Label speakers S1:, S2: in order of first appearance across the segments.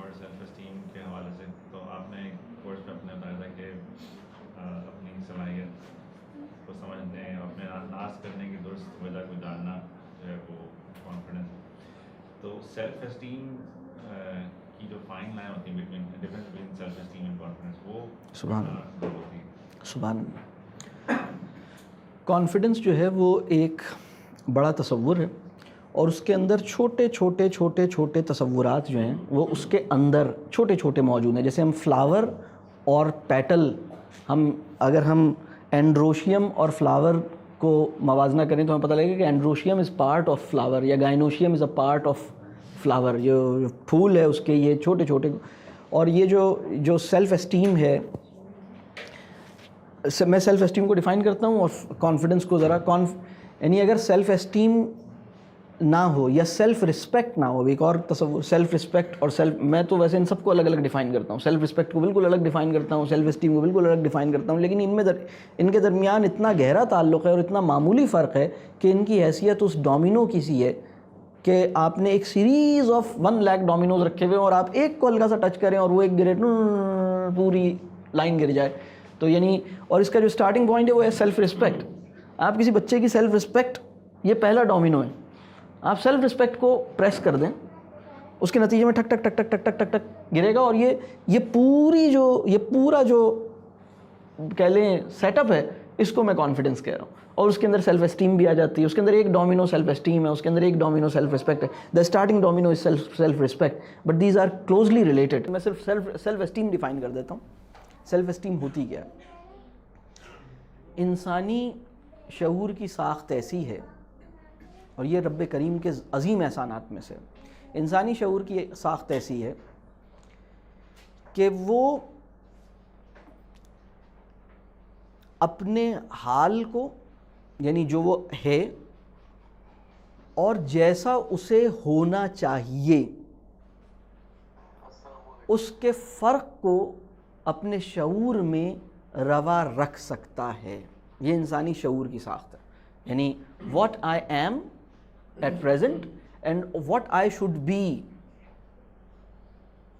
S1: اور self esteem کے حوالے سے، تو آپ نے کورس میں اپنے بتایا تھا کہ اپنی صلاحیت کو سمجھنے، اپنے ناز کرنے کی درست وجہ کو جاننا جو ہے وہ کانفیڈنس. تو سیلف اسٹیم کی جو فائن لائن ہوتی ہے difference between self esteem and confidence, وہ جو ہوتی ہے.
S2: سبحان اللہ. کانفیڈنس جو ہے وہ ایک بڑا تصور ہے، اور اس کے اندر چھوٹے چھوٹے چھوٹے چھوٹے تصورات جو ہیں وہ اس کے اندر چھوٹے چھوٹے موجود ہیں. جیسے ہم فلاور اور پیٹل، اگر ہم اینڈروشیم اور فلاور کو موازنہ کریں تو ہمیں پتہ لگے گا کہ اینڈروشیم از پارٹ آف فلاور، یا گائنوشیم از اے پارٹ آف فلاور. جو پھول ہے اس کے یہ چھوٹے چھوٹے، اور یہ جو سیلف اسٹیم ہے، میں سیلف اسٹیم کو ڈیفائن کرتا ہوں اور کانفیڈنس کو ذرا یعنی اگر سیلف اسٹیم نہ ہو یا سیلف رسپیکٹ نہ ہو. ایک اور تصور سیلف رسپیکٹ اور میں تو ویسے ان سب کو الگ الگ ڈیفائن کرتا ہوں. سیلف رسپیکٹ کو بالکل الگ ڈیفائن کرتا ہوں، سیلف اسٹیم کو بالکل الگ ڈیفائن کرتا ہوں، لیکن ان کے درمیان اتنا گہرا تعلق ہے اور اتنا معمولی فرق ہے کہ ان کی حیثیت اس ڈومینو کی سی ہے کہ آپ نے ایک سیریز آف 1 لاکھ ڈومینوز رکھے ہوئے اور آپ ایک کو ہلکا سا ٹچ کریں اور وہ ایک گرے، پوری لائن گر جائے. تو یعنی اور اس کا جو سٹارٹنگ پوائنٹ ہے وہ ہے سیلف رسپیکٹ. آپ کسی بچے کی سیلف رسپیکٹ، یہ پہلا ڈومینو ہے. آپ سیلف رسپیکٹ کو پریس کر دیں، اس کے نتیجے میں ٹھک ٹک ٹک ٹک ٹک ٹک ٹک ٹک گرے گا، اور یہ پورا جو کہہ لیں سیٹ اپ ہے، اس کو میں کانفیڈنس کہہ رہا ہوں. اور اس کے اندر سیلف اسٹیم بھی آ جاتی ہے. اس کے اندر ایک ڈومینو سیلف اسٹیم ہے، اس کے اندر ایک ڈومینو سیلف رسپیکٹ ہے. The starting domino is self respect, but these are closely related. میں صرف سیلف اسٹیم ڈیفائن کر دیتا ہوں. سیلف اسٹیم ہوتی کیا ہے؟ انسانی شعور کی ساخت ایسی ہے، اور یہ رب کریم کے عظیم احسانات میں سے، انسانی شعور کی ساخت ایسی ہے کہ وہ اپنے حال کو، یعنی جو وہ ہے اور جیسا اسے ہونا چاہیے، اس کے فرق کو اپنے شعور میں روا رکھ سکتا ہے. یہ انسانی شعور کی ساخت ہے. یعنی what I am at present and what I should be.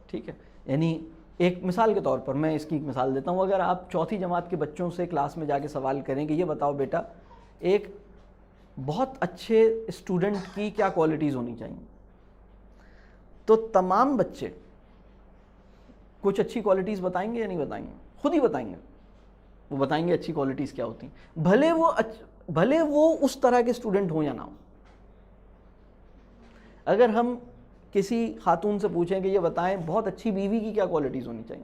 S2: ٹھیک ہے. یعنی ایک مثال کے طور پر میں اس کی ایک مثال دیتا ہوں. اگر آپ چوتھی جماعت کے بچوں سے کلاس میں جا کے سوال کریں کہ یہ بتاؤ بیٹا ایک بہت اچھے اسٹوڈنٹ کی کیا کوالٹیز ہونی چاہیے، تو تمام بچے کچھ اچھی کوالٹیز بتائیں گے یا نہیں بتائیں گے؟ خود ہی بتائیں گے. وہ بتائیں گے اچھی کوالٹیز کیا ہوتی ہیں، بھلے وہ اس طرح کے اسٹوڈنٹ ہوں یا نہ ہوں. اگر ہم کسی خاتون سے پوچھیں کہ یہ بتائیں بہت اچھی بیوی کی کیا کوالٹیز ہونی چاہیے،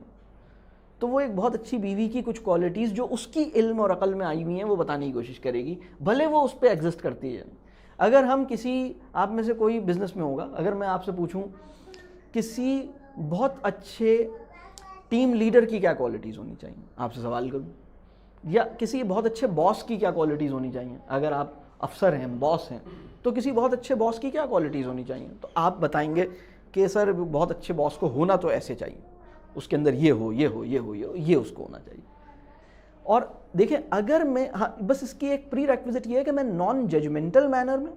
S2: تو وہ ایک بہت اچھی بیوی کی کچھ کوالٹیز جو اس کی علم اور عقل میں آئی ہوئی ہیں وہ بتانے کی کوشش کرے گی، بھلے وہ اس پہ ایگزسٹ کرتی ہے. اگر ہم آپ میں سے کوئی بزنس میں ہوگا، اگر میں آپ سے پوچھوں کسی بہت اچھے ٹیم لیڈر کی کیا کوالٹیز ہونی چاہیے، آپ سے سوال کروں، یا کسی بہت اچھے باس کی کیا کوالٹیز ہونی چاہیے، اگر آپ افسر ہیں، باس ہیں، تو کسی بہت اچھے باس کی کیا کوالٹیز ہونی چاہیے، تو آپ بتائیں گے کہ سر بہت اچھے باس کو ہونا تو ایسے چاہیے، اس کے اندر یہ ہو یہ اس کو ہونا چاہیے. اور دیکھیں اگر میں بس اس کی ایک پری ریکویزٹ یہ ہے کہ میں نان ججمنٹل مینر میں،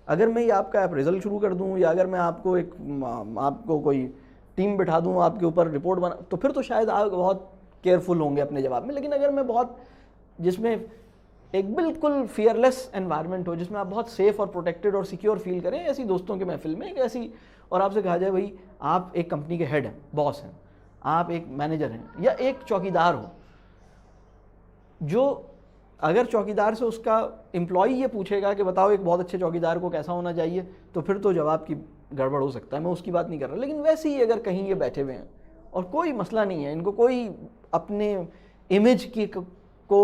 S2: اگر میں یہ آپ کا اپریزل شروع کر دوں، یا اگر میں آپ کو کوئی ٹیم بٹھا دوں آپ کے اوپر رپورٹ بنا، تو پھر تو شاید آپ بہت کیئرفل ہوں گے اپنے جواب میں. لیکن اگر میں جس میں ایک بالکل فیئرلیس انوائرمنٹ ہو، جس میں آپ بہت سیف اور پروٹیکٹڈ اور سیکیور فیل کریں، ایسی دوستوں کے محفل میں اور آپ سے کہا جائے بھائی آپ ایک کمپنی کے ہیڈ ہیں، باس ہیں، آپ ایک مینیجر ہیں، یا ایک چوکیدار ہو، جو اگر چوکیدار سے اس کا امپلائی یہ پوچھے گا کہ بتاؤ ایک بہت اچھے چوکیدار کو کیسا ہونا چاہیے، تو پھر تو جواب کی گڑبڑ ہو سکتا ہے. میں اس کی بات نہیں کر رہا. لیکن ویسے ہی اگر کہیں یہ بیٹھے ہوئے ہیں اور کوئی مسئلہ نہیں ہے، ان کو کوئی اپنے امیج کو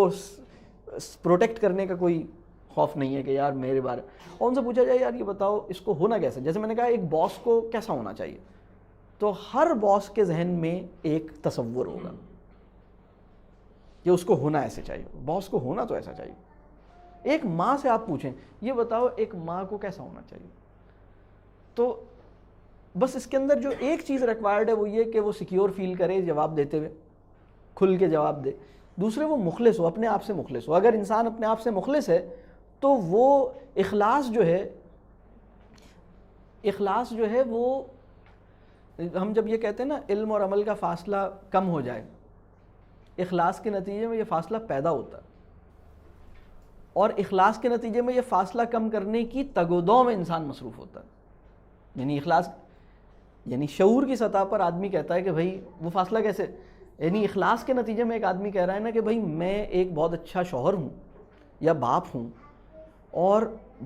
S2: پروٹیکٹ کرنے کا کوئی خوف نہیں ہے کہ یار میرے بارے، اور ان سے پوچھا جائے یار یہ بتاؤ اس کو ہونا کیسے، جیسے میں نے کہا ایک باس کو کیسا ہونا چاہیے، تو ہر باس کے ذہن میں ایک تصور ہوگا کہ اس کو ہونا ایسے چاہیے، باس کو ہونا تو ایسا چاہیے. ایک ماں سے آپ پوچھیں یہ بتاؤ ایک ماں کو کیسا ہونا چاہیے، تو بس اس کے اندر جو ایک چیز ریکوائرڈ ہے وہ یہ کہ وہ سیکیور فیل کرے جواب دیتے ہوئے، کھل کے جواب دے. دوسرے وہ مخلص ہو، اپنے آپ سے مخلص ہو. اگر انسان اپنے آپ سے مخلص ہے تو وہ اخلاص جو ہے وہ ہم جب یہ کہتے ہیں نا علم اور عمل کا فاصلہ کم ہو جائے، اخلاص کے نتیجے میں یہ فاصلہ پیدا ہوتا ہے، اور اخلاص کے نتیجے میں یہ فاصلہ کم کرنے کی تگ و دو میں انسان مصروف ہوتا ہے۔ یعنی اخلاص، یعنی شعور کی سطح پر آدمی کہتا ہے کہ بھائی وہ فاصلہ کیسے، یعنی اخلاص کے نتیجے میں ایک آدمی کہہ رہا ہے نا کہ بھائی میں ایک بہت اچھا شوہر ہوں یا باپ ہوں، اور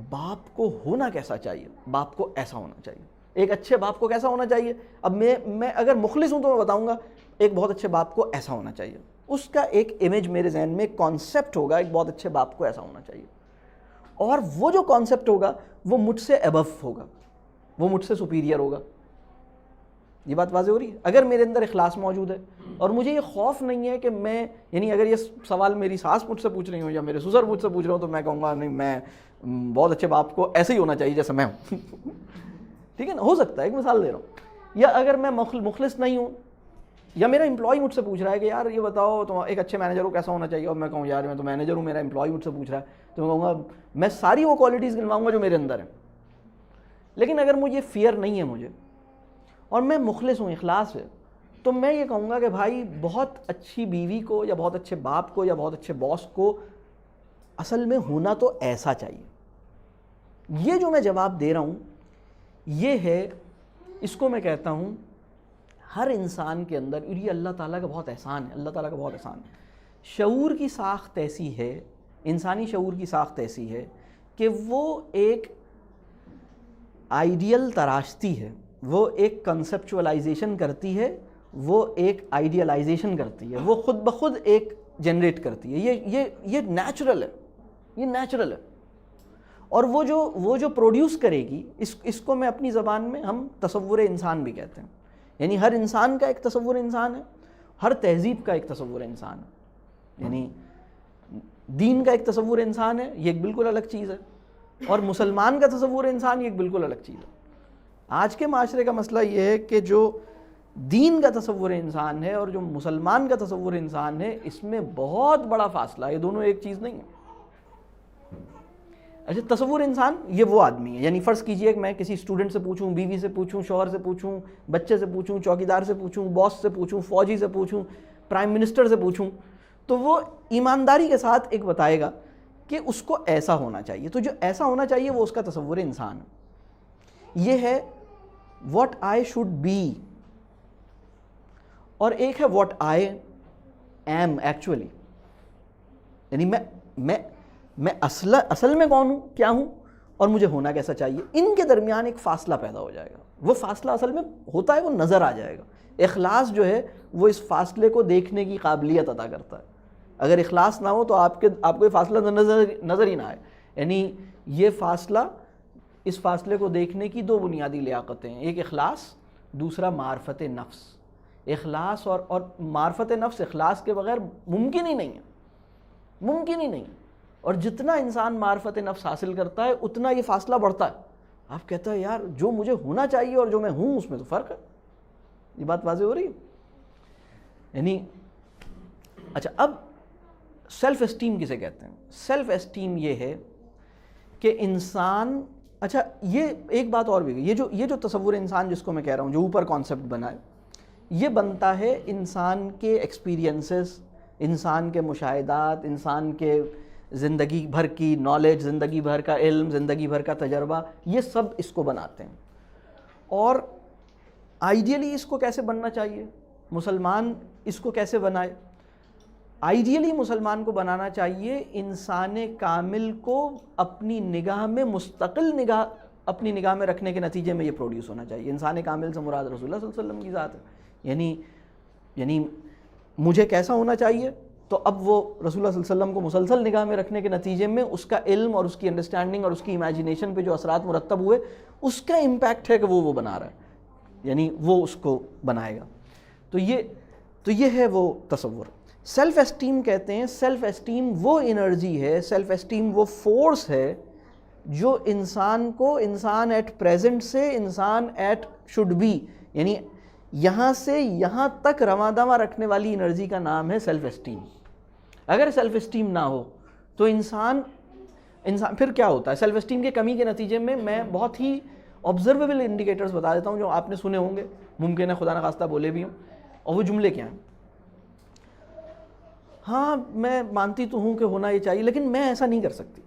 S2: باپ کو ہونا کیسا چاہیے، باپ کو ایسا ہونا چاہیے۔ ایک اچھے باپ کو کیسا ہونا چاہیے؟ اب میں اگر مخلص ہوں تو میں بتاؤں گا ایک بہت اچھے باپ کو ایسا ہونا چاہیے، اس کا ایک امیج میرے ذہن میں، ایک کانسیپٹ ہوگا، ایک بہت اچھے باپ کو ایسا ہونا چاہیے، اور وہ جو کانسیپٹ ہوگا وہ مجھ سے ایبو ہوگا، وہ مجھ سے سپیریئر ہوگا۔ یہ بات واضح ہو رہی ہے؟ اگر میرے اندر اخلاص موجود ہے اور مجھے یہ خوف نہیں ہے کہ میں، یعنی اگر یہ سوال میری ساس مجھ سے پوچھ رہی ہوں یا میرے سسر مجھ سے پوچھ رہے ہوں تو میں کہوں گا نہیں، میں بہت اچھے باپ کو ایسے ہی ہونا چاہیے جیسے میں ہوں۔ ٹھیک ہے نا، ہو سکتا ہے، ایک مثال دے رہا ہوں۔ یا اگر میں مخلص نہیں ہوں، یا میرا امپلائی مجھ سے پوچھ رہا ہے کہ یار یہ بتاؤ تو ایک اچھے مینیجر کو کیسا ہونا چاہیے، اور میں کہوں یار میں تو مینیجر ہوں، میرا امپلائی مجھ سے پوچھ رہا ہے، تو میں کہوں گا میں ساری وہ کوالٹیز گنواؤں گا جو میرے اندر ہیں۔ لیکن اگر مجھے فیئر نہیں ہے مجھے، اور میں مخلص ہوں، اخلاص ہے، تو میں یہ کہوں گا کہ بھائی بہت اچھی بیوی کو یا بہت اچھے باپ کو یا بہت اچھے باس کو اصل میں ہونا تو ایسا چاہیے۔ یہ جو میں جواب دے رہا ہوں یہ ہے، اس کو میں کہتا ہوں ہر انسان کے اندر، اور یہ اللہ تعالیٰ کا بہت احسان ہے، اللہ تعالیٰ کا بہت احسان ہے۔ شعور کی ساخت ایسی ہے، انسانی شعور کی ساخت ایسی ہے کہ وہ ایک آئیڈیل تراشتی ہے، وہ ایک کنسپچولائزیشن کرتی ہے، وہ ایک آئیڈیلائزیشن کرتی ہے، وہ خود بخود ایک جنریٹ کرتی ہے۔ یہ نیچرل ہے، یہ نیچرل ہے۔ اور وہ جو پروڈیوس کرے گی، اس کو میں اپنی زبان میں ہم تصور انسان بھی کہتے ہیں۔ یعنی ہر انسان کا ایک تصور انسان ہے، ہر تہذیب کا ایک تصور انسان ہے۔ یعنی دین کا ایک تصور انسان ہے، یہ ایک بالکل الگ چیز ہے، اور مسلمان کا تصور انسان یہ ایک بالکل الگ چیز ہے۔ آج کے معاشرے کا مسئلہ یہ ہے کہ جو دین کا تصور انسان ہے اور جو مسلمان کا تصور انسان ہے، اس میں بہت بڑا فاصلہ ہے، یہ دونوں ایک چیز نہیں ہے۔ اچھا، تصور انسان یہ وہ آدمی ہے، یعنی فرض کیجئے کہ میں کسی اسٹوڈنٹ سے پوچھوں، بیوی سے پوچھوں، شوہر سے پوچھوں، بچے سے پوچھوں، چوکیدار سے پوچھوں، باس سے پوچھوں، فوجی سے پوچھوں، پرائم منسٹر سے پوچھوں، تو وہ ایمانداری کے ساتھ ایک بتائے گا کہ اس کو ایسا ہونا چاہیے۔ تو جو ایسا ہونا چاہیے وہ اس کا تصور انسان ہے۔ یہ ہے what I should be، اور ایک ہے what I am actually، یعنی میں اصل میں کون ہوں، کیا ہوں، اور مجھے ہونا کیسا چاہیے۔ ان کے درمیان ایک فاصلہ پیدا ہو جائے گا، وہ فاصلہ اصل میں ہوتا ہے، وہ نظر آ جائے گا۔ اخلاص جو ہے وہ اس فاصلے کو دیکھنے کی قابلیت عطا کرتا ہے۔ اگر اخلاص نہ ہو تو آپ کو یہ فاصلہ نظر ہی نہ آئے۔ یعنی یہ فاصلہ، اس فاصلے کو دیکھنے کی دو بنیادی لیاقتیں ہیں، ایک اخلاص، دوسرا معرفت نفس۔ اخلاص اور معرفت نفس اخلاص کے بغیر ممکن ہی نہیں ہے، ممکن ہی نہیں۔ اور جتنا انسان معرفت نفس حاصل کرتا ہے اتنا یہ فاصلہ بڑھتا ہے۔ آپ کہتا ہے یار جو مجھے ہونا چاہیے اور جو میں ہوں اس میں تو فرق ہے۔ یہ بات واضح ہو رہی ہے؟ یعنی اچھا، اب سیلف اسٹیم کسے کہتے ہیں؟ سیلف اسٹیم یہ ہے کہ انسان، اچھا یہ ایک بات اور بھی، یہ جو تصور انسان جس کو میں کہہ رہا ہوں، جو اوپر کانسیپٹ بنا ہے، یہ بنتا ہے انسان کے ایکسپیرینسز، انسان کے مشاہدات، انسان کے زندگی بھر کی نالج، زندگی بھر کا علم، زندگی بھر کا تجربہ، یہ سب اس کو بناتے ہیں۔ اور آئیڈیلی اس کو کیسے بننا چاہیے، مسلمان اس کو کیسے بنائے؟ آئیڈیلی مسلمان کو بنانا چاہیے انسان کامل کو اپنی نگاہ میں، مستقل نگاہ اپنی نگاہ میں رکھنے کے نتیجے میں یہ پروڈیوس ہونا چاہیے۔ انسان کامل سے مراد رسول اللہ صلی اللہ علیہ وسلم کی ذات ہے۔ یعنی مجھے کیسا ہونا چاہیے، تو اب وہ رسول اللہ صلی اللہ علیہ وسلم کو مسلسل نگاہ میں رکھنے کے نتیجے میں اس کا علم اور اس کی انڈرسٹینڈنگ اور اس کی امیجینیشن پہ جو اثرات مرتب ہوئے، اس کا امپیکٹ ہے کہ وہ بنا رہا ہے، یعنی وہ اس کو بنائے گا۔ تو یہ ہے وہ تصور۔ سیلف اسٹیم کہتے ہیں، سیلف اسٹیم وہ انرجی ہے، سیلف اسٹیم وہ فورس ہے جو انسان کو، انسان ایٹ پریزنٹ سے انسان ایٹ شوڈ بی، یعنی یہاں سے یہاں تک رواں دواں رکھنے والی انرجی کا نام ہے سیلف اسٹیم۔ اگر سیلف اسٹیم نہ ہو تو انسان پھر کیا ہوتا ہے؟ سیلف اسٹیم کی کمی کے نتیجے میں بہت ہی آبزرویبل انڈیکیٹرز بتا دیتا ہوں جو آپ نے سنے ہوں گے, ممکن ہے خدا نخواستہ بولے بھی ہوں, اور وہ جملے کیا ہیں. ہاں میں مانتی تو ہوں کہ ہونا یہ چاہیے, لیکن میں ایسا نہیں کر سکتی,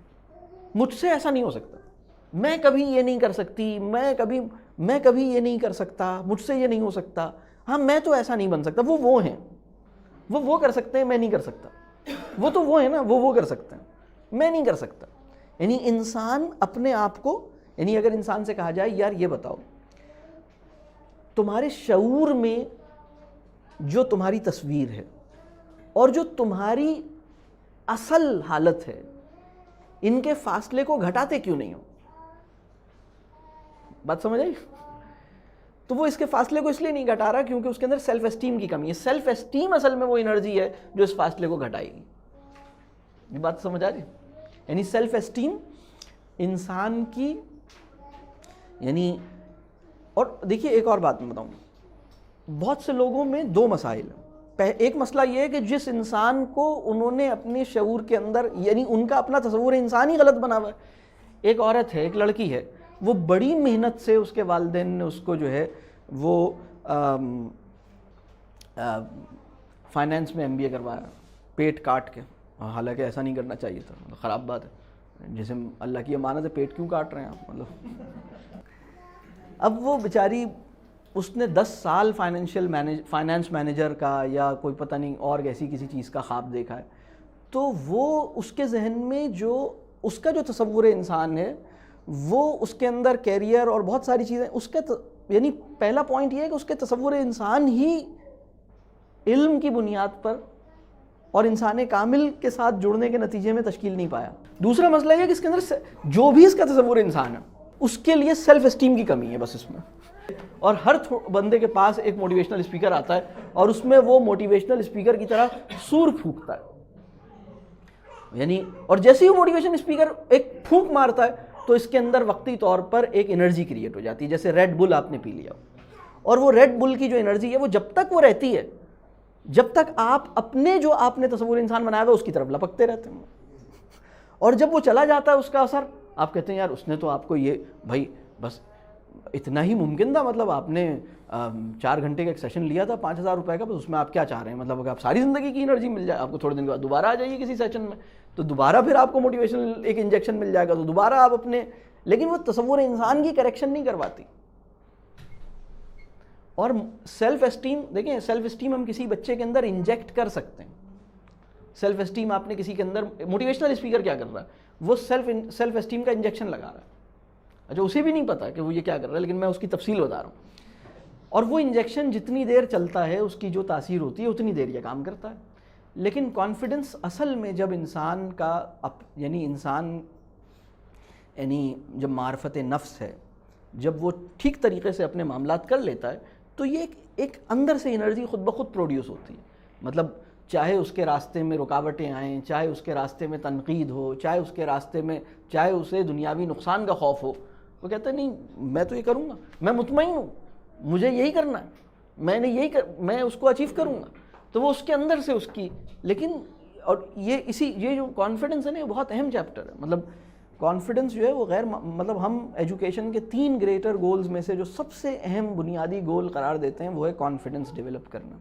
S2: مجھ سے ایسا نہیں ہو سکتا, میں کبھی یہ نہیں کر سکتی, میں کبھی یہ نہیں کر سکتا, مجھ سے یہ نہیں ہو سکتا, ہاں میں تو ایسا نہیں بن سکتا. وہ ہیں, وہ کر سکتے ہیں, میں نہیں کر سکتا. وہ تو وہ ہیں نا, وہ کر سکتے ہیں, میں نہیں کر سکتا. یعنی انسان اپنے آپ کو, یعنی اگر انسان سے کہا جائے یار یہ بتاؤ تمہارے شعور میں جو تمہاری تصویر ہے اور جو تمہاری اصل حالت ہے, ان کے فاصلے کو گھٹاتے کیوں نہیں ہو؟ بات سمجھ آئی؟ تو وہ اس کے فاصلے کو اس لیے نہیں گھٹا رہا کیونکہ اس کے اندر سیلف اسٹیم کی کمی ہے. سیلف اسٹیم اصل میں وہ انرجی ہے جو اس فاصلے کو گھٹائے گی. یہ بات سمجھ آ رہی؟ یعنی سیلف اسٹیم انسان کی, یعنی, اور دیکھیے ایک اور بات میں بتاؤں, بہت سے لوگوں میں دو مسائل ہیں. ایک مسئلہ یہ ہے کہ جس انسان کو انہوں نے اپنے شعور کے اندر, یعنی ان کا اپنا تصور انسان ہی غلط بنا ہوا ہے. ایک عورت ہے, ایک لڑکی ہے, وہ بڑی محنت سے اس کے والدین نے اس کو جو ہے وہ فائنینس میں MBA کروایا, پیٹ کاٹ کے, حالانکہ ایسا نہیں کرنا چاہیے تھا, خراب بات ہے. جیسے اللہ کی امانت ہے, پیٹ کیوں کاٹ رہے ہیں آپ, مطلب. اب وہ بیچاری, اس نے 10 سال فائنینس مینیجر کا یا کوئی پتہ نہیں اور ایسی کسی چیز کا خواب دیکھا ہے, تو وہ اس کے ذہن میں جو اس کا جو تصور انسان ہے وہ اس کے اندر کیریئر اور بہت ساری چیزیں اس کے, یعنی پہلا پوائنٹ یہ ہے کہ اس کے تصور انسان ہی علم کی بنیاد پر اور انسان کامل کے ساتھ جڑنے کے نتیجے میں تشکیل نہیں پایا. دوسرا مسئلہ یہ ہے کہ اس کے اندر جو بھی اس کا تصور انسان ہے اس کے لیے سیلف اسٹیم کی کمی ہے بس اس میں. اور ہر بندے کے پاس ایک موٹیویشنل اسپیکر آتا ہے اور اس میں وہ موٹیویشنل اسپیکر کی طرح سور پھونکتا ہے, یعنی, اور جیسے ہی وہ موٹیویشن اسپیکر ایک پھونک مارتا ہے تو اس کے اندر وقتی طور پر ایک انرجی کریٹ ہو جاتی ہے, جیسے ریڈ بل آپ نے پی لیا, اور وہ ریڈ بل کی جو انرجی ہے وہ جب تک وہ رہتی ہے, جب تک آپ اپنے جو آپ نے تصور انسان بنایا ہوا ہے اس کی طرف لپکتے رہتے ہیں, اور جب وہ چلا جاتا ہے اس کا اثر, آپ کہتے ہیں یار اس نے تو آپ کو یہ, بھائی بس اتنا ہی ممکن تھا, مطلب آپ نے 4 گھنٹے کا ایک سیشن لیا تھا 5,000 روپے کا, بس اس میں آپ کیا چاہ رہے ہیں, مطلب اگر آپ ساری زندگی کی انرجی مل جائے آپ کو, تھوڑے دن کے بعد دوبارہ آ جائیے کسی سیشن میں تو دوبارہ پھر آپ کو موٹیویشنل ایک انجیکشن مل جائے گا تو دوبارہ آپ اپنے, لیکن وہ تصور انسان کی کریکشن نہیں کرواتی. اور سیلف اسٹیم, دیکھیں سیلف اسٹیم ہم کسی بچے کے اندر انجیکٹ کر سکتے ہیں. سیلف اسٹیم آپ نے کسی کے اندر, موٹیویشنل اسپیکر کیا کر رہا ہے, وہ سیلف اسٹیم کا انجیکشن لگا رہا ہے. اچھا اسے بھی نہیں پتا کہ وہ یہ کیا کر رہا ہے, لیکن میں اس کی تفصیل بتا رہا ہوں. اور وہ انجیکشن جتنی دیر چلتا ہے اس کی جو تاثیر ہوتی ہے اتنی دیر یہ کام کرتا ہے. لیکن کانفیڈنس اصل میں جب انسان کا یعنی جب معرفت نفس ہے, جب وہ ٹھیک طریقے سے اپنے معاملات کر لیتا ہے تو یہ ایک اندر سے انرجی خود بخود پروڈیوس ہوتی ہے. مطلب چاہے اس کے راستے میں رکاوٹیں آئیں, چاہے اس کے راستے میں تنقید ہو, چاہے اس کے راستے میں, چاہے اسے دنیاوی نقصان کا خوف ہو, وہ کہتا ہے نہیں میں تو یہ کروں گا, میں مطمئن ہوں, مجھے یہی کرنا ہے, میں نے میں اس کو اچیو کروں گا. تو وہ اس کے اندر سے اس کی, لیکن اور یہ جو کانفیڈنس ہے نا یہ بہت اہم چیپٹر ہے. مطلب کانفیڈنس جو ہے وہ مطلب ہم ایجوکیشن کے 3 گریٹر گولز میں سے جو سب سے اہم بنیادی گول قرار دیتے ہیں وہ ہے کانفیڈنس ڈیولپ کرنا.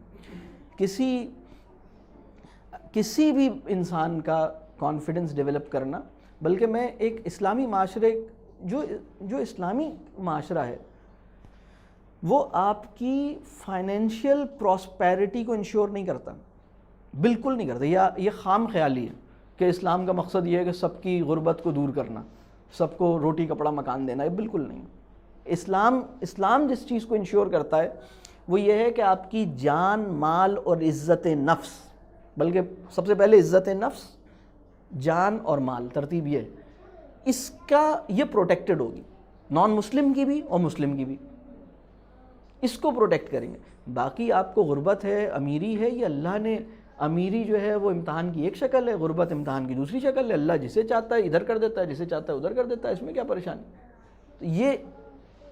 S2: کسی بھی انسان کا کانفیڈنس ڈیولپ کرنا, بلکہ میں ایک اسلامی معاشرے, جو اسلامی معاشرہ ہے وہ آپ کی فائنینشیل پراسپیرٹی کو انشور نہیں کرتا, بالکل نہیں کرتا. یہ خام خیالی ہے کہ اسلام کا مقصد یہ ہے کہ سب کی غربت کو دور کرنا, سب کو روٹی کپڑا مکان دینا, یہ بالکل نہیں. اسلام جس چیز کو انشور کرتا ہے وہ یہ ہے کہ آپ کی جان, مال اور عزت نفس, بلکہ سب سے پہلے عزت نفس, جان اور مال, ترتیب یہ ہے, اس کا یہ پروٹیکٹڈ ہوگی, نان مسلم کی بھی اور مسلم کی بھی, اس کو پروٹیکٹ کریں گے. باقی آپ کو غربت ہے, امیری ہے, یہ اللہ نے, امیری جو ہے وہ امتحان کی ایک شکل ہے, غربت امتحان کی دوسری شکل ہے. اللہ جسے چاہتا ہے ادھر کر دیتا ہے, جسے چاہتا ہے ادھر کر دیتا ہے, اس میں کیا پریشانی. تو یہ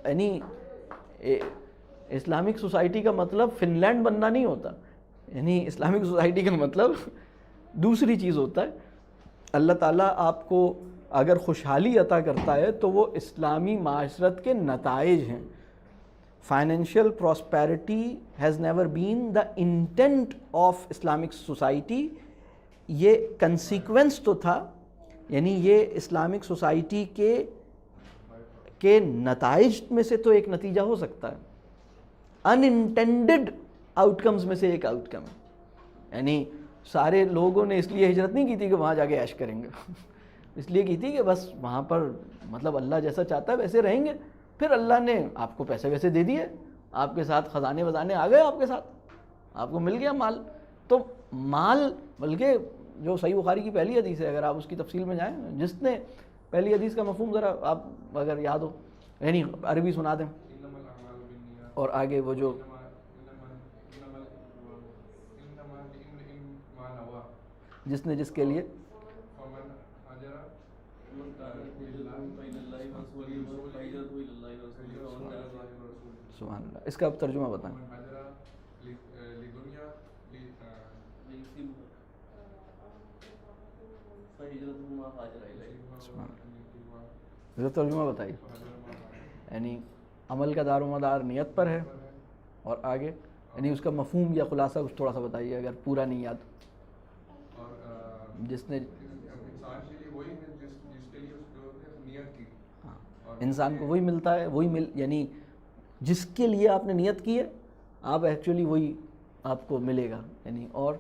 S2: یعنی اسلامک سوسائٹی کا مطلب فن لینڈ بننا نہیں ہوتا, یعنی اسلامک سوسائٹی کا مطلب دوسری چیز ہوتا ہے. اللہ تعالیٰ آپ کو اگر خوشحالی عطا کرتا ہے تو وہ اسلامی معاشرت کے نتائج ہیں. Financial prosperity has never been the intent of Islamic society. یہ کنسیکوینس تو تھا, یعنی یہ اسلامک سوسائٹی کے نتائج میں سے تو ایک نتیجہ ہو سکتا ہے, ان انٹینڈڈ آؤٹ کمز میں سے ایک آؤٹ کم ہے. یعنی سارے لوگوں نے اس لیے ہجرت نہیں کی تھی کہ وہاں جا کے عیش کریں گے, اس لیے کی تھی کہ بس وہاں پر مطلب اللہ جیسا چاہتا ہے ویسے رہیں گے. پھر اللہ نے آپ کو پیسے ویسے دے دیے, آپ کے ساتھ خزانے وزانے آ گئے, آپ کے ساتھ آپ کو مل گیا مال. تو مال, بلکہ جو صحیح بخاری کی پہلی حدیث ہے, اگر آپ اس کی تفصیل میں جائیں, جس نے پہلی حدیث کا مفہوم ذرا آپ اگر یاد ہو, یعنی عربی سنا دیں, اور آگے وہ جو جس نے جس کے لیے سبحان اللہ, اس کا اب ترجمہ بتائیں. ترجمہ بتائیے. یعنی عمل کا دار و مدار نیت پر ہے, اور آگے یعنی اس کا مفہوم یا خلاصہ کچھ تھوڑا سا بتائیے اگر پورا نہیں یاد. جس نے انسان کو وہی ملتا ہے, یعنی جس کے لیے آپ نے نیت کی ہے آپ ایکچولی وہی آپ کو ملے گا. یعنی اور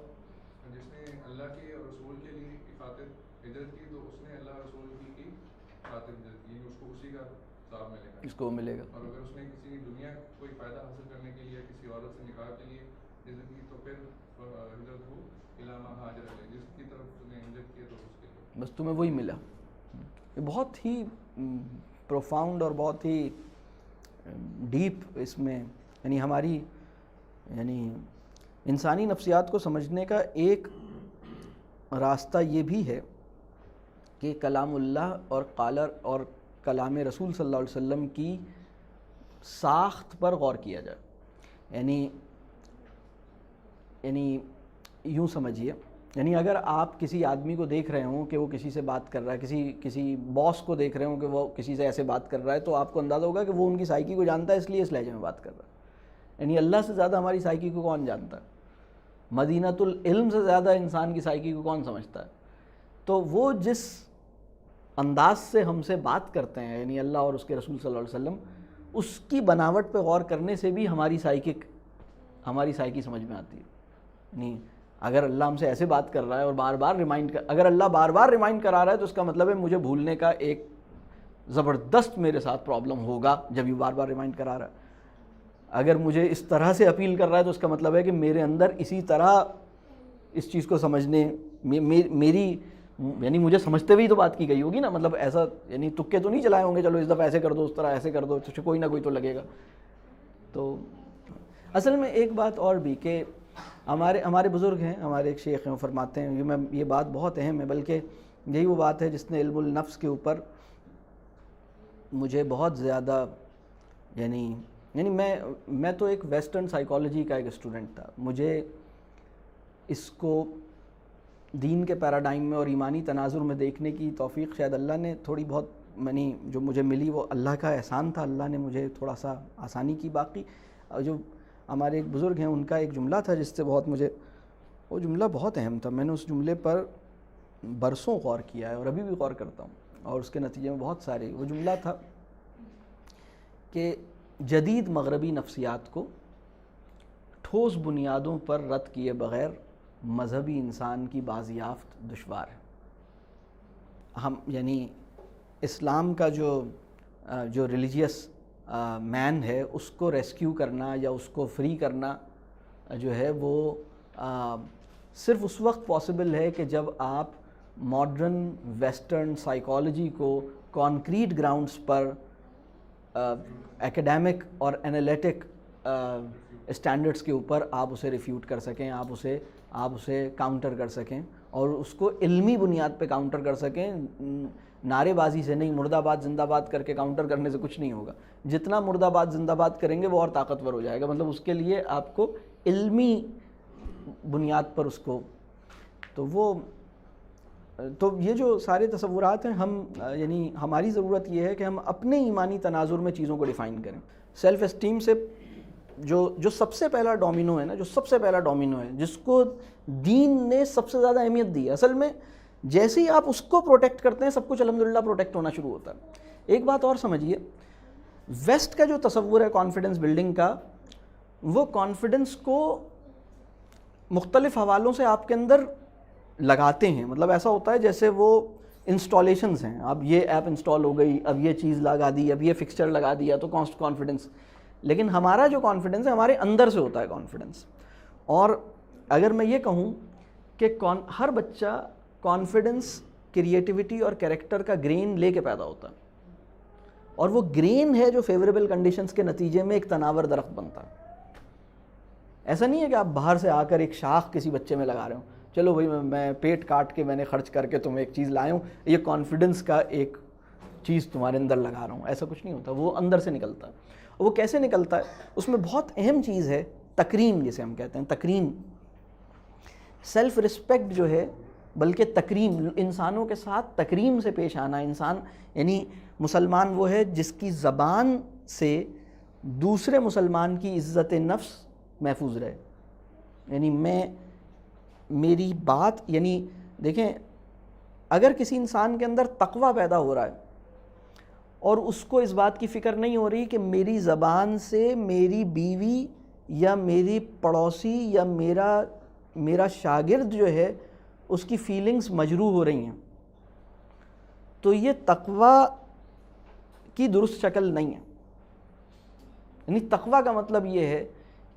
S3: جس نے اللہ کے رسول کے لیے خاطر ہجرت کی تو اس نے اللہ رسول کی خاطر ہجرت کی, اس کو اسی کا ثواب ملے گا,
S2: اس کو ملے گا.
S3: اور اگر اس نے کسی دنیا کوئی فائدہ حاصل کرنے کے لیے کسی عورت سے نکاح کے لیے ہجرت کی تو پھر ہجرت ہو الی ما ہاجر الیہ, جس کی طرف اس نے ہجرت کی تو اس کے لیے
S2: بس تمہیں وہی ملا. یہ بہت ہی پروفاؤنڈ اور بہت ہی ڈیپ اس میں, یعنی ہماری یعنی انسانی نفسیات کو سمجھنے کا ایک راستہ یہ بھی ہے کہ کلام اللہ اور کلام رسول صلی اللہ علیہ وسلم کی ساخت پر غور کیا جائے. یعنی یوں سمجھیے, یعنی اگر آپ کسی آدمی کو دیکھ رہے ہوں کہ وہ کسی سے بات کر رہا ہے, کسی باس کو دیکھ رہے ہوں کہ وہ کسی سے ایسے بات کر رہا ہے, تو آپ کو اندازہ ہوگا کہ وہ ان کی سائیکی کو جانتا ہے, اس لیے اس لہجے میں بات کر رہا ہے. یعنی اللہ سے زیادہ ہماری سائیکی کو کون جانتا ہے؟ مدینۃ العلم سے زیادہ انسان کی سائیکی کو کون سمجھتا ہے؟ تو وہ جس انداز سے ہم سے بات کرتے ہیں, یعنی اللہ اور اس کے رسول صلی اللہ علیہ وسلم, اس کی بناوٹ پہ غور کرنے سے بھی ہماری سائیکی سمجھ میں آتی ہے. یعنی اگر اللہ ہم سے ایسے بات کر رہا ہے اور بار بار اگر اللہ بار بار ریمائنڈ کرا رہا ہے تو اس کا مطلب ہے مجھے بھولنے کا ایک زبردست میرے ساتھ پرابلم ہوگا جب یہ بار بار ریمائنڈ کرا رہا ہے. اگر مجھے اس طرح سے اپیل کر رہا ہے تو اس کا مطلب ہے کہ میرے اندر اسی طرح اس چیز کو سمجھنے میری یعنی مجھے سمجھتے ہوئی تو بات کی گئی ہوگی نا, مطلب ایسا یعنی تکے تو نہیں چلائے ہوں گے چلو اس دفعہ ایسے کر دو, اس طرح ایسے کر دو, تو کوئی نہ کوئی تو لگے گا. تو اصل میں ایک بات اور بھی کہ ہمارے بزرگ ہیں, ہمارے ایک شیخ ہیں, وہ فرماتے ہیں, یہ بات بہت اہم ہے, بلکہ یہی وہ بات ہے جس نے علم النفس کے اوپر مجھے بہت زیادہ یعنی میں تو ایک ویسٹرن سائیکالوجی کا ایک اسٹوڈنٹ تھا. مجھے اس کو دین کے پیراڈائم میں اور ایمانی تناظر میں دیکھنے کی توفیق شاید اللہ نے تھوڑی بہت جو مجھے ملی وہ اللہ کا احسان تھا, اللہ نے مجھے تھوڑا سا آسانی کی. باقی جو ہمارے ایک بزرگ ہیں ان کا ایک جملہ تھا جس سے وہ جملہ بہت اہم تھا, میں نے اس جملے پر برسوں غور کیا ہے اور ابھی بھی غور کرتا ہوں, اور اس کے نتیجے میں بہت سارے. وہ جملہ تھا کہ جدید مغربی نفسیات کو ٹھوس بنیادوں پر رد کیے بغیر مذہبی انسان کی بازیافت دشوار ہے. ہم یعنی اسلام کا جو ریلیجیس مین ہے اس کو ریسکیو کرنا یا اس کو فری کرنا جو ہے وہ صرف اس وقت پاسبل ہے کہ جب آپ ماڈرن ویسٹرن سائیکالوجی کو کانکریٹ گراؤنڈز پر ایکیڈیمک اور انالیٹک اسٹینڈرڈس کے اوپر آپ اسے ریفیوٹ کر سکیں, آپ اسے کاؤنٹر کر سکیں, اور اس کو علمی بنیاد پہ کاؤنٹر کر سکیں. نعرے بازی سے نہیں, مردہ باد زندہ باد کر کے کاؤنٹر کرنے سے کچھ نہیں ہوگا. جتنا مردہ باد زندہ باد کریں گے وہ اور طاقتور ہو جائے گا. مطلب اس کے لیے آپ کو علمی بنیاد پر اس کو, تو وہ تو یہ جو سارے تصورات ہیں ہم یعنی ہماری ضرورت یہ ہے کہ ہم اپنے ایمانی تناظر میں چیزوں کو ڈیفائن کریں. سیلف اسٹیم سے جو سب سے پہلا ڈومینو ہے نا، جو سب سے پہلا ڈومینو ہے جس کو دین نے سب سے زیادہ اہمیت دی ہے، اصل میں جیسے ہی آپ اس کو پروٹیکٹ کرتے ہیں سب کچھ الحمدللہ پروٹیکٹ ہونا شروع ہوتا ہے. ایک بات اور سمجھیے، ویسٹ کا جو تصور ہے کانفیڈنس بلڈنگ کا، وہ کانفیڈنس کو مختلف حوالوں سے آپ کے اندر لگاتے ہیں. مطلب ایسا ہوتا ہے جیسے وہ انسٹالیشنز ہیں، اب یہ ایپ انسٹال ہو گئی، اب یہ چیز لگا دی، اب یہ فکسچر لگا دیا تو کانفیڈنس. لیکن ہمارا جو کانفیڈنس ہے ہمارے اندر سے ہوتا ہے کانفیڈنس. اور اگر میں یہ کہوں کہ ہر بچہ کانفیڈنس، کریٹیوٹی اور کیریکٹر کا گرین لے کے پیدا ہوتا ہے، اور وہ گرین ہے جو فیوریبل کنڈیشنز کے نتیجے میں ایک تناور درخت بنتا ہے. ایسا نہیں ہے کہ آپ باہر سے آ کر ایک شاخ کسی بچے میں لگا رہے ہوں، چلو بھائی میں پیٹ کاٹ کے میں نے خرچ کر کے تمہیں ایک چیز لائے ہوں، یہ کانفیڈنس کا ایک چیز تمہارے اندر لگا رہا ہوں. ایسا کچھ نہیں ہوتا، وہ اندر سے نکلتا ہے. وہ کیسے نکلتا ہے؟ اس میں بہت اہم چیز ہے تکریم، جسے ہم کہتے ہیں تکریم. سیلف رسپیکٹ جو ہے، بلکہ تکریم، انسانوں کے ساتھ تکریم سے پیش آنا. انسان یعنی مسلمان وہ ہے جس کی زبان سے دوسرے مسلمان کی عزت نفس محفوظ رہے. یعنی میری بات، یعنی دیکھیں اگر کسی انسان کے اندر تقویٰ پیدا ہو رہا ہے اور اس کو اس بات کی فکر نہیں ہو رہی کہ میری زبان سے میری بیوی یا میری پڑوسی یا میرا شاگرد جو ہے اس کی فیلنگز مجروح ہو رہی ہیں، تو یہ تقویٰ کی درست شکل نہیں ہے. یعنی تقویٰ کا مطلب یہ ہے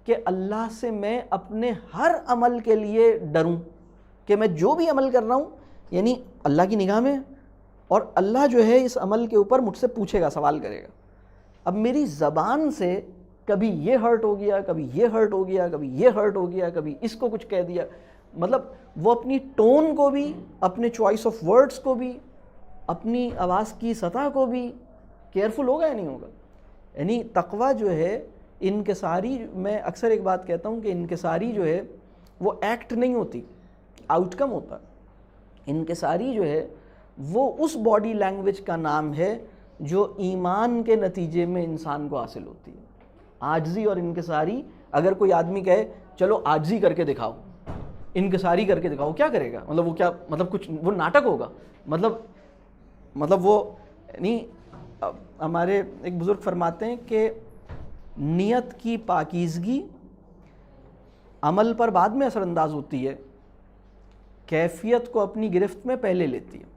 S2: کہ اللہ سے میں اپنے ہر عمل کے لیے ڈروں کہ میں جو بھی عمل کر رہا ہوں یعنی اللہ کی نگاہ میں، اور اللہ جو ہے اس عمل کے اوپر مجھ سے پوچھے گا، سوال کرے گا. اب میری زبان سے کبھی یہ ہرٹ ہو گیا، کبھی یہ ہرٹ ہو گیا، کبھی یہ ہرٹ ہو گیا، کبھی اس کو کچھ کہہ دیا، مطلب وہ اپنی ٹون کو بھی، اپنے چوائس آف ورڈز کو بھی، اپنی آواز کی سطح کو بھی کیئرفل ہوگا یا نہیں ہوگا. یعنی تقویٰ جو ہے انکساری، میں اکثر ایک بات کہتا ہوں کہ انکساری جو ہے وہ ایکٹ نہیں ہوتی، آؤٹ کم ہوتا. انکساری جو ہے وہ اس باڈی لینگویج کا نام ہے جو ایمان کے نتیجے میں انسان کو حاصل ہوتی ہے. عاجزی اور انکساری، اگر کوئی آدمی کہے چلو عاجزی کر کے دکھاؤ، انکساری کر کے دکھاؤ، کیا کرے گا؟ مطلب وہ کیا، مطلب کچھ وہ ناٹک ہوگا. مطلب وہ نہیں. ہمارے ایک بزرگ فرماتے ہیں کہ نیت کی پاکیزگی عمل پر بعد میں اثر انداز ہوتی ہے، کیفیت کو اپنی گرفت میں پہلے لیتی ہے.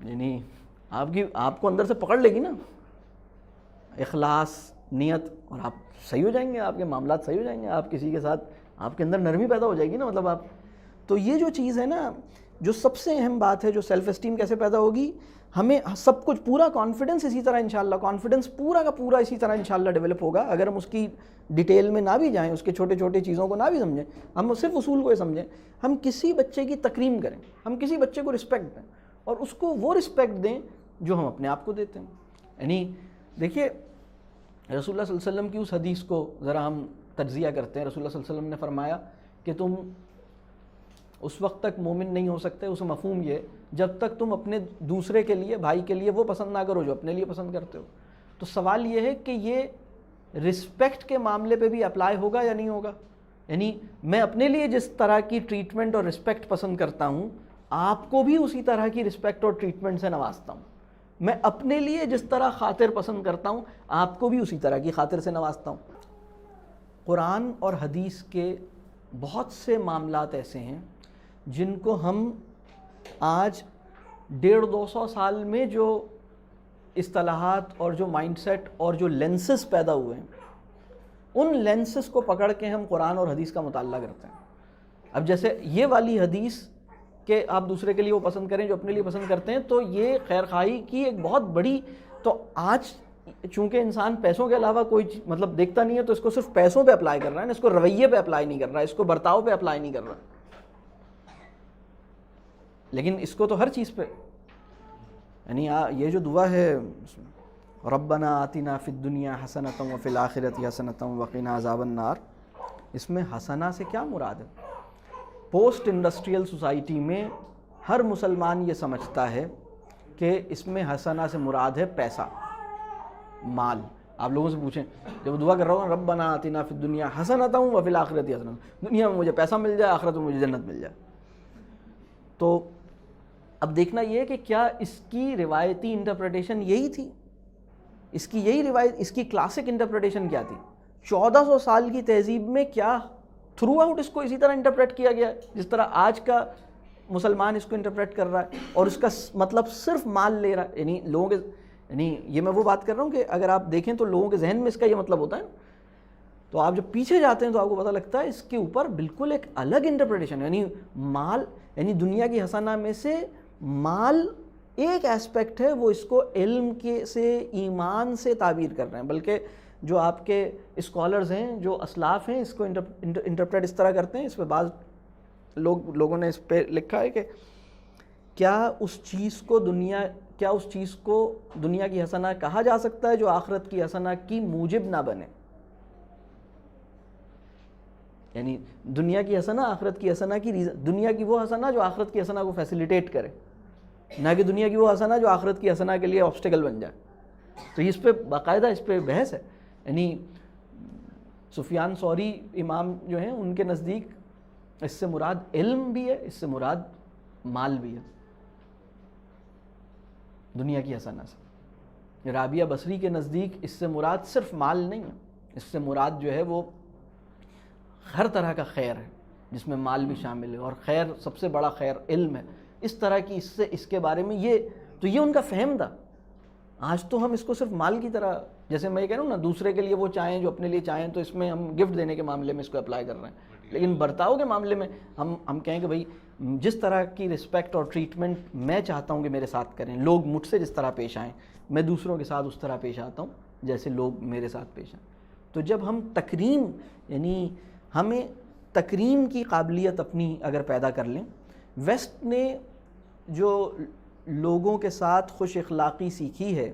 S2: یعنی آپ کو اندر سے پکڑ لے گی نا اخلاص، نیت، اور آپ صحیح ہو جائیں گے، آپ کے معاملات صحیح ہو جائیں گے، آپ کسی کے ساتھ آپ کے اندر نرمی پیدا ہو جائے گی نا. مطلب آپ تو یہ جو چیز ہے نا، جو سب سے اہم بات ہے، جو سیلف اسٹیم کیسے پیدا ہوگی، ہمیں سب کچھ پورا کانفیڈنس اسی طرح انشاءاللہ، کانفیڈنس پورا کا پورا اسی طرح انشاءاللہ ڈیولپ ہوگا اگر ہم اس کی ڈیٹیل میں نہ بھی جائیں، اس کے چھوٹے چھوٹے چیزوں کو نہ بھی سمجھیں، ہم صرف اصول کو ہی سمجھیں. ہم کسی بچے کی تکریم کریں، ہم کسی بچے کو رسپیکٹ دیں، اور اس کو وہ رسپیکٹ دیں جو ہم اپنے آپ کو دیتے ہیں. یعنی دیکھیے رسول اللہ صلی اللہ علیہ وسلم کی اس حدیث کو ذرا ہم تجزیہ کرتے ہیں. رسول اللہ صلی اللہ علیہ وسلم نے فرمایا کہ تم اس وقت تک مومن نہیں ہو سکتے، اس مفہوم یہ جب تک تم اپنے دوسرے کے لیے، بھائی کے لیے وہ پسند نہ کرو جو اپنے لیے پسند کرتے ہو. تو سوال یہ ہے کہ یہ رسپیکٹ کے معاملے پہ بھی اپلائی ہوگا یا نہیں ہوگا؟ یعنی میں اپنے لیے جس طرح کی ٹریٹمنٹ اور رسپیکٹ پسند کرتا ہوں، آپ کو بھی اسی طرح کی رسپیکٹ اور ٹریٹمنٹ سے نوازتا ہوں. میں اپنے لیے جس طرح خاطر پسند کرتا ہوں، آپ کو بھی اسی طرح کی خاطر سے نوازتا ہوں. قرآن اور حدیث کے بہت سے معاملات ایسے ہیں جن کو ہم آج 150-200 سال میں جو اصطلاحات اور جو مائنڈ سیٹ اور جو لینسز پیدا ہوئے ہیں، ان لینسز کو پکڑ کے ہم قرآن اور حدیث کا مطالعہ کرتے ہیں. اب جیسے یہ والی حدیث کہ آپ دوسرے کے لیے وہ پسند کریں جو اپنے لیے پسند کرتے ہیں، تو یہ خیر خواہی کی ایک بہت بڑی، تو آج چونکہ انسان پیسوں کے علاوہ کوئی مطلب دیکھتا نہیں ہے، تو اس کو صرف پیسوں پہ اپلائی کر رہا ہے، اس کو رویے پہ اپلائی نہیں کر رہا ہے، اس کو برتاؤ پہ اپلائی نہیں کر رہا. لیکن اس کو تو ہر چیز پہ، یعنی یہ جو دعا ہے ربنا آتنا فی الدنیا حسنۃ وفی الآخرۃ حسنۃ وقنا عذاب النار، اس میں حسنہ سے کیا مراد ہے؟ پوسٹ انڈسٹریل سوسائٹی میں ہر مسلمان یہ سمجھتا ہے کہ اس میں حسنہ سے مراد ہے پیسہ، مال. آپ لوگوں سے پوچھیں جب دعا کر رہا ہوں ربنا آتنا فی الدنیا حسنۃ وفی الآخرۃ حسنۃ، دنیا میں مجھے پیسہ مل جائے، آخرت میں مجھے جنت مل جائے. تو اب دیکھنا یہ ہے کہ کیا اس کی روایتی انٹرپریٹیشن یہی تھی، اس کی یہی روایت، اس کی کلاسک انٹرپریٹیشن کیا تھی؟ 1400 سال کی تہذیب میں کیا تھرو آؤٹ اس کو اسی طرح انٹرپریٹ کیا گیا جس طرح آج کا مسلمان اس کو انٹرپریٹ کر رہا ہے، اور اس کا مطلب صرف مال لے رہا ہے. یعنی لوگوں کے، یعنی یہ میں وہ بات کر رہا ہوں کہ اگر آپ دیکھیں تو لوگوں کے ذہن میں اس کا یہ مطلب ہوتا ہے، تو آپ جب پیچھے جاتے ہیں تو آپ کو پتہ لگتا ہے اس کے اوپر بالکل ایک الگ انٹرپریٹیشن ہے. یعنی مال، یعنی دنیا کی حسنہ میں سے مال ایک ایسپیکٹ ہے، وہ اس کو علم کے سے، ایمان سے تعبیر کر رہے ہیں. بلکہ جو آپ کے اسکالرز ہیں، جو اسلاف ہیں، اس کو انٹرپریٹ اس طرح کرتے ہیں. اس پہ بعض لوگوں نے اس پہ لکھا ہے کہ کیا اس چیز کو دنیا کی حسنہ کہا جا سکتا ہے جو آخرت کی حسنہ کی موجب نہ بنے. یعنی دنیا کی حسنہ آخرت کی حسنہ کی ریزن، دنیا کی وہ حسنہ جو آخرت کی حسنہ کو فیسیلیٹیٹ کرے، نہ کہ دنیا کی وہ حسنہ جو آخرت کی حسنہ کے لیے آبسٹیکل بن جائے. تو اس پہ باقاعدہ اس پہ بحث ہے. یعنی سفیان ثوری امام جو ہیں ان کے نزدیک اس سے مراد علم بھی ہے، اس سے مراد مال بھی ہے دنیا کی حسنہ سے. رابعہ بصری کے نزدیک اس سے مراد صرف مال نہیں ہے، اس سے مراد جو ہے وہ ہر طرح کا خیر ہے جس میں مال بھی شامل ہے، اور خیر سب سے بڑا خیر علم ہے. اس طرح کی اس کے بارے میں یہ ان کا فہم تھا. آج تو ہم اس کو صرف مال کی طرح، جیسے میں یہ کہہ رہا ہوں نا، دوسرے کے لیے وہ چاہیں جو اپنے لیے چاہیں، تو اس میں ہم گفٹ دینے کے معاملے میں اس کو اپلائی کر رہے ہیں. لیکن برتاؤ کے معاملے میں ہم کہیں کہ بھائی جس طرح کی رسپیکٹ اور ٹریٹمنٹ میں چاہتا ہوں کہ میرے ساتھ کریں، لوگ مجھ سے جس طرح پیش آئیں، میں دوسروں کے ساتھ اس طرح پیش آتا ہوں جیسے لوگ میرے ساتھ پیش آئیں. تو جب ہم تکریم، یعنی ہمیں تکریم کی قابلیت اپنی اگر پیدا کر لیں، ویسٹ نے جو لوگوں کے ساتھ خوش اخلاقی سیکھی ہے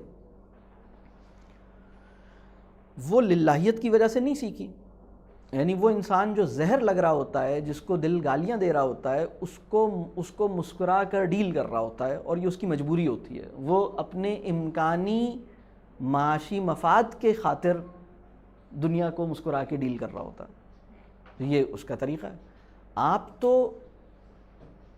S2: وہ للہیت کی وجہ سے نہیں سیکھی. یعنی وہ انسان جو زہر لگ رہا ہوتا ہے، جس کو دل گالیاں دے رہا ہوتا ہے، اس کو مسکرا کر ڈیل کر رہا ہوتا ہے، اور یہ اس کی مجبوری ہوتی ہے. وہ اپنے امکانی معاشی مفاد کے خاطر دنیا کو مسکرا کے ڈیل کر رہا ہوتا ہے. یہ اس کا طریقہ ہے. آپ تو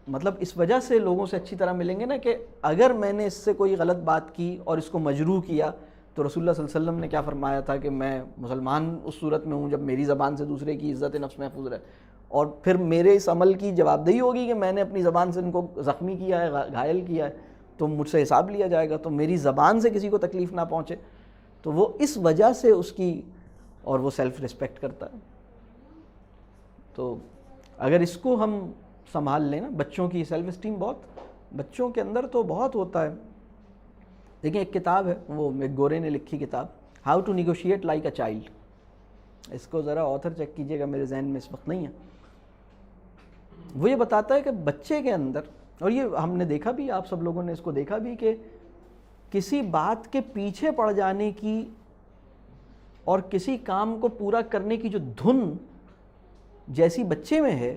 S2: مطلب اس وجہ سے لوگوں سے اچھی طرح ملیں گے نا کہ اگر میں نے اس سے کوئی غلط بات کی اور اس کو مجروح کیا، تو رسول اللہ صلی اللہ علیہ وسلم نے کیا فرمایا تھا کہ میں مسلمان اس صورت میں ہوں جب میری زبان سے دوسرے کی عزت نفس محفوظ رہے، اور پھر میرے اس عمل کی جواب دہی ہوگی کہ میں نے اپنی زبان سے ان کو زخمی کیا ہے، گھائل کیا ہے، تو مجھ سے حساب لیا جائے گا. تو میری زبان سے کسی کو تکلیف نہ پہنچے. تو وہ اس وجہ سے اس کی، اور وہ سیلف ریسپیکٹ کرتا ہے. تو اگر اس کو ہم سنبھال لیں نا، بچوں کی سیلف اسٹیم، بچوں کے اندر تو بہت ہوتا ہے. دیکھیں ایک کتاب ہے، وہ ایک گورے نے لکھی کتاب، how to negotiate like a child. اس کو ذرا آتھر چیک کیجئے گا، میرے ذہن میں اس وقت نہیں ہے. وہ یہ بتاتا ہے کہ بچے کے اندر، اور یہ ہم نے دیکھا بھی، آپ سب لوگوں نے اس کو دیکھا بھی، کہ کسی بات کے پیچھے پڑ جانے کی اور کسی کام کو پورا کرنے کی جو دھن جیسی بچے میں ہے،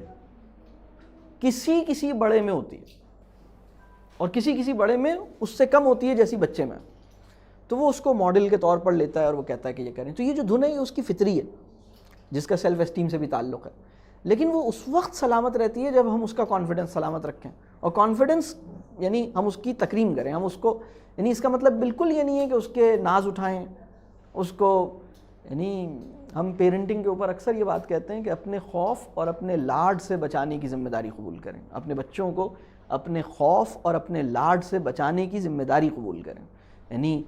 S2: کسی بڑے میں ہوتی ہے، اور کسی بڑے میں اس سے کم ہوتی ہے جیسی بچے میں. تو وہ اس کو ماڈل کے طور پر لیتا ہے اور وہ کہتا ہے کہ یہ کریں. تو یہ جو دھن ہے یہ اس کی فطری ہے، جس کا سیلف اسٹیم سے بھی تعلق ہے. لیکن وہ اس وقت سلامت رہتی ہے جب ہم اس کا کانفیڈنس سلامت رکھیں. اور کانفیڈنس یعنی ہم اس کی تکریم کریں، ہم اس کو، یعنی اس کا مطلب بالکل یہ نہیں ہے کہ اس کے ناز اٹھائیں اس کو. یعنی ہم پیرنٹنگ کے اوپر اکثر یہ بات کہتے ہیں کہ اپنے خوف اور اپنے لاڈ سے بچانے کی ذمہ داری قبول کریں. اپنے بچوں کو اپنے خوف اور اپنے لاڈ سے بچانے کی ذمہ داری قبول کریں. یعنی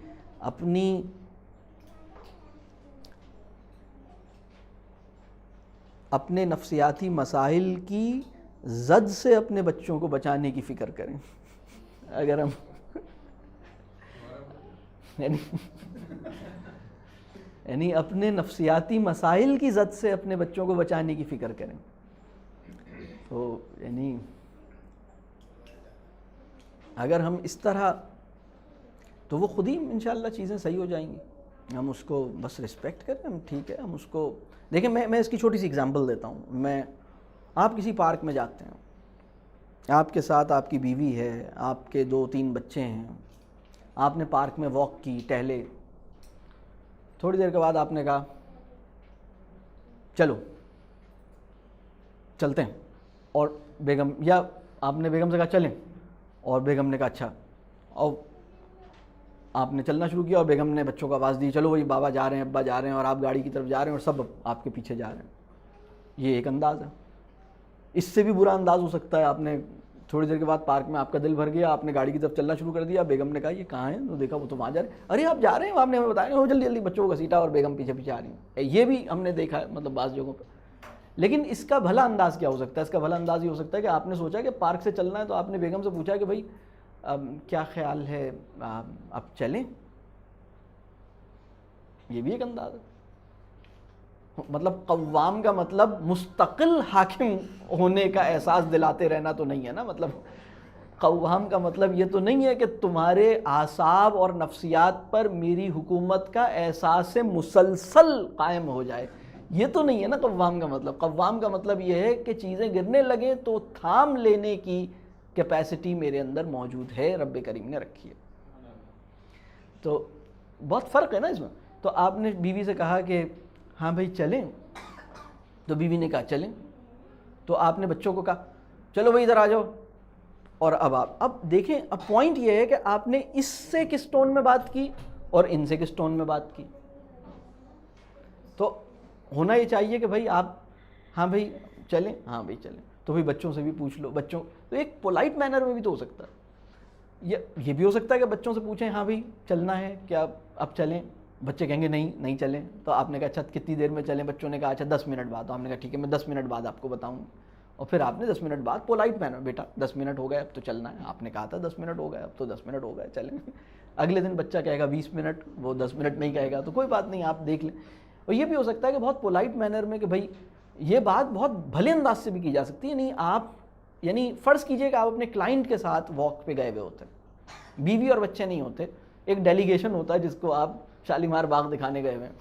S2: اپنے نفسیاتی مسائل کی زد سے اپنے بچوں کو بچانے کی فکر کریں. اگر ہم یعنی اپنے نفسیاتی مسائل کی زد سے اپنے بچوں کو بچانے کی فکر کریں. تو یعنی اگر ہم اس طرح، تو وہ خود ہی انشاءاللہ چیزیں صحیح ہو جائیں گی. ہم اس کو بس رسپیکٹ کریں، ہم ٹھیک ہے، ہم اس کو دیکھیں. میں اس کی چھوٹی سی اگزامپل دیتا ہوں. میں آپ کسی پارک میں جاتے ہیں, آپ کے ساتھ آپ کی بیوی ہے, آپ کے 2-3 بچے ہیں, آپ نے پارک میں واک کی, ٹہلے, تھوڑی دیر کے بعد آپ نے کہا چلو چلتے ہیں, اور بیگم, یا آپ نے بیگم سے کہا چلیں, اور بیگم نے کہا اچھا, اور آپ نے چلنا شروع کیا اور بیگم نے بچوں کو آواز دی چلو بھائی بابا جا رہے ہیں, ابا جا رہے ہیں, اور آپ گاڑی کی طرف جا رہے ہیں اور سب آپ کے پیچھے جا رہے ہیں. یہ ایک انداز ہے. اس سے بھی برا انداز ہو سکتا ہے, آپ نے تھوڑی دیر کے بعد پارک میں آپ کا دل بھر گیا, آپ نے گاڑی کی طرف چلنا شروع کر دیا, بیگم نے کہا یہ کہاں ہیں, تو دیکھا وہ تو وہاں جا رہے ہیں, ارے آپ جا رہے ہیں, آپ نے ہمیں بتایا ہو, جلدی جلدی بچوں کو گھسیٹا, اور بیگم پیچھے پیچھے آ رہی ہیں. یہ بھی ہم نے دیکھا ہے مطلب بعض جگہوں پہ. لیکن اس کا بھلا انداز کیا ہو سکتا ہے؟ اس کا بھلا انداز یہ ہو سکتا ہے کہ آپ نے سوچا کہ پارک سے چلنا ہے, تو آپ نے بیگم سے پوچھا کہ بھائی کیا خیال ہے اب چلیں. یہ بھی ایک انداز ہے. مطلب قوام کا مطلب مستقل حاکم ہونے کا احساس دلاتے رہنا تو نہیں ہے نا. مطلب قوام کا مطلب یہ تو نہیں ہے کہ تمہارے اعصاب اور نفسیات پر میری حکومت کا احساس مسلسل قائم ہو جائے. یہ تو نہیں ہے نا قوام کا مطلب. قوام کا مطلب یہ ہے کہ چیزیں گرنے لگیں تو تھام لینے کی کیپیسٹی میرے اندر موجود ہے, رب کریم نے رکھی ہے. تو بہت فرق ہے نا اس میں. تو آپ نے بیوی سے کہا کہ ہاں بھائی چلیں, تو بیوی نے کہا چلیں. تو آپ نے بچوں کو کہا چلو بھائی ادھر آ جاؤ, اور اب دیکھیں, اب پوائنٹ یہ ہے کہ آپ نے اس سے کس ٹون میں بات کی اور ان سے کس ٹون میں بات کی. تو ہونا یہ چاہیے کہ بھائی آپ ہاں بھائی چلیں, ہاں بھائی چلیں, تو بھائی بچوں سے بھی پوچھ لو. بچوں تو ایک پولائٹ مینر میں بھی تو ہو سکتا ہے. یہ بھی ہو سکتا ہے کہ بچوں سے پوچھیں ہاں بھائی چلنا ہے کیا, اب چلیں. بچے کہیں گے نہیں چلیں. تو آپ نے کہا اچھا کتنی دیر میں چلیں؟ بچوں نے کہا اچھا 10 منٹ بعد. تو آپ نے کہا ٹھیک ہے میں 10 منٹ بعد آپ کو بتاؤں. اور پھر آپ نے 10 منٹ بعد پولائٹ مینر, بیٹا 10 منٹ ہو گئے اب تو چلنا ہے, آپ نے کہا تھا 10 منٹ ہو گئے, اب تو 10 منٹ ہو گئے چلیں. اگلے دن بچہ کہے گا 20 منٹ, وہ 10 منٹ نہیں کہے گا, تو کوئی بات نہیں آپ دیکھ لیں. اور یہ بھی ہو سکتا ہے کہ بہت پولائٹ مینر میں کہ بھائی یہ بات بہت بھلے انداز سے بھی کی جا سکتی ہے. نہیں آپ یعنی فرض کیجئے کہ آپ اپنے کلائنٹ کے ساتھ واک پہ گئے ہوئے ہوتے, بیوی اور بچے نہیں ہوتے, ایک ڈیلیگیشن ہوتا ہے جس کو آپ شالیمار باغ دکھانے گئے ہوئے ہیں,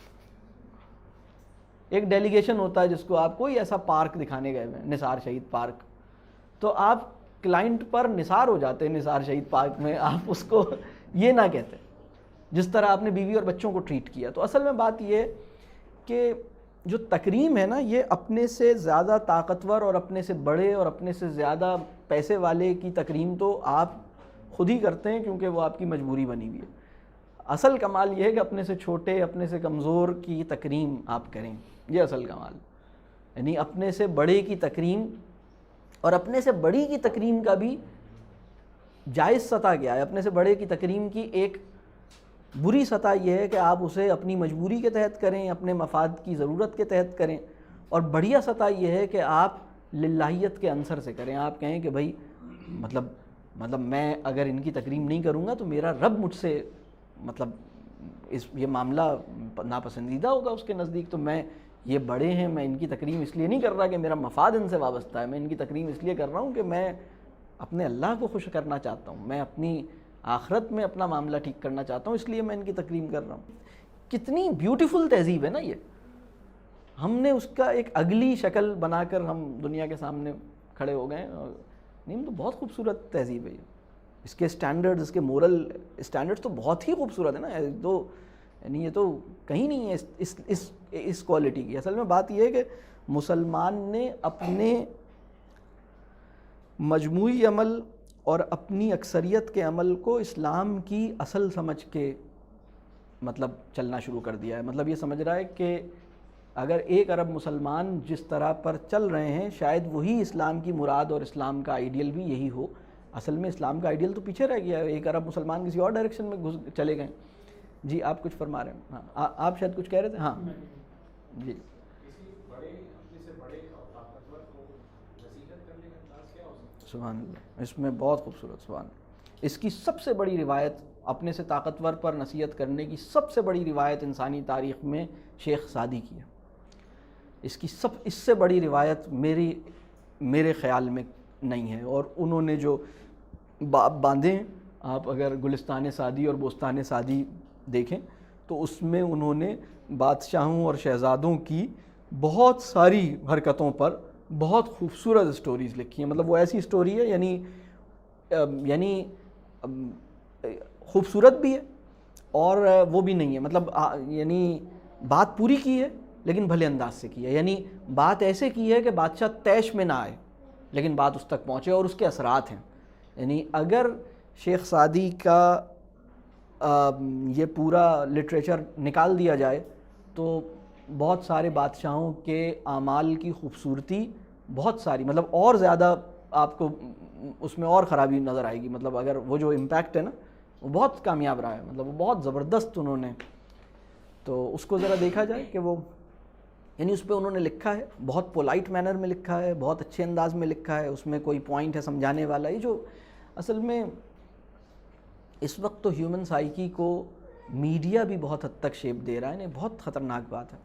S2: ایک ڈیلیگیشن ہوتا ہے جس کو آپ کوئی ایسا پارک دکھانے گئے ہوئے ہیں, نثار شہید پارک. تو آپ کلائنٹ پر نثار ہو جاتے ہیں نثار شہید پارک میں, آپ اس کو یہ نہ کہتے جس طرح آپ نے بیوی اور بچوں کو ٹریٹ کیا. تو اصل میں بات یہ کہ جو تکریم ہے نا, یہ اپنے سے زیادہ طاقتور اور اپنے سے بڑے اور اپنے سے زیادہ پیسے والے کی تکریم تو آپ خود ہی کرتے ہیں کیونکہ وہ آپ کی مجبوری بنی ہوئی ہے. اصل کمال یہ ہے کہ اپنے سے چھوٹے, اپنے سے کمزور کی تکریم آپ کریں, یہ اصل کمال. یعنی اپنے سے بڑے کی تکریم, اور اپنے سے بڑی کی تکریم کا بھی جائز سطح کیا ہے. اپنے سے بڑے کی تکریم کی ایک بری سطح یہ ہے کہ آپ اسے اپنی مجبوری کے تحت کریں, اپنے مفاد کی ضرورت کے تحت کریں, اور بڑھیا سطح یہ ہے کہ آپ للہیت کے عنصر سے کریں. آپ کہیں کہ بھائی مطلب میں اگر ان کی تکریم نہیں کروں گا تو میرا رب مجھ سے مطلب یہ معاملہ ناپسندیدہ ہوگا اس کے نزدیک. تو میں یہ بڑے ہیں, میں ان کی تکریم اس لیے نہیں کر رہا کہ میرا مفاد ان سے وابستہ ہے, میں ان کی تکریم اس لیے کر رہا ہوں کہ میں اپنے اللہ کو خوش کرنا چاہتا ہوں, میں اپنی آخرت میں اپنا معاملہ ٹھیک کرنا چاہتا ہوں, اس لیے میں ان کی تکریم کر رہا ہوں. کتنی بیوٹیفل تہذیب ہے نا یہ. ہم نے اس کا ایک اگلی شکل بنا کر ہم دنیا کے سامنے کھڑے ہو گئے. نہیں تو بہت خوبصورت تہذیب ہے یہ. اس کے اسٹینڈرڈز, اس کے مورل اسٹینڈرڈز تو بہت ہی خوبصورت ہے نا. تو یعنی یہ تو کہیں نہیں ہے اس کوالٹی کی. اصل میں بات یہ ہے کہ مسلمان نے اپنے مجموعی عمل اور اپنی اکثریت کے عمل کو اسلام کی اصل سمجھ کے مطلب چلنا شروع کر دیا ہے. مطلب یہ سمجھ رہا ہے کہ اگر 1 ارب مسلمان جس طرح پر چل رہے ہیں شاید وہی اسلام کی مراد اور اسلام کا آئیڈیل بھی یہی ہو. اصل میں اسلام کا آئیڈیل تو پیچھے رہ گیا ہے, 1 ارب مسلمان کسی اور ڈائریکشن میں چلے گئے. جی آپ کچھ فرما رہے ہیں؟ ہاں آپ شاید کچھ کہہ رہے تھے. ہاں جی. سبحان اللہ, اس میں بہت خوبصورت سبحان اللہ. اس کی سب سے بڑی روایت, اپنے سے طاقتور پر نصیحت کرنے کی سب سے بڑی روایت انسانی تاریخ میں شیخ سعدی کی ہے. اس سے بڑی روایت میرے خیال میں نہیں ہے. اور انہوں نے جو باب باندھے ہیں, آپ اگر گلستان سعدی اور بوستان سعدی دیکھیں تو اس میں انہوں نے بادشاہوں اور شہزادوں کی بہت ساری حرکتوں پر بہت خوبصورت اسٹوریز لکھی ہیں. مطلب وہ ایسی اسٹوری ہے یعنی خوبصورت بھی ہے اور وہ بھی نہیں ہے. مطلب یعنی بات پوری کی ہے لیکن بھلے انداز سے کی ہے. یعنی بات ایسے کی ہے کہ بادشاہ طیش میں نہ آئے لیکن بات اس تک پہنچے اور اس کے اثرات ہیں. یعنی اگر شیخ سعدی کا یہ پورا لٹریچر نکال دیا جائے تو بہت سارے بادشاہوں کے اعمال کی خوبصورتی بہت ساری مطلب اور زیادہ آپ کو اس میں اور خرابی نظر آئے گی. مطلب اگر وہ جو امپیکٹ ہے نا وہ بہت کامیاب رہا ہے, مطلب وہ بہت زبردست انہوں نے, تو اس کو ذرا دیکھا جائے کہ وہ یعنی اس پہ انہوں نے لکھا ہے, بہت پولائٹ مینر میں لکھا ہے, بہت اچھے انداز میں لکھا ہے, اس میں کوئی پوائنٹ ہے سمجھانے والا. یہ جو اصل میں اس وقت تو ہیومن سائیکی کو میڈیا بھی بہت حد تک شیپ دے رہا ہے, بہت خطرناک بات ہے.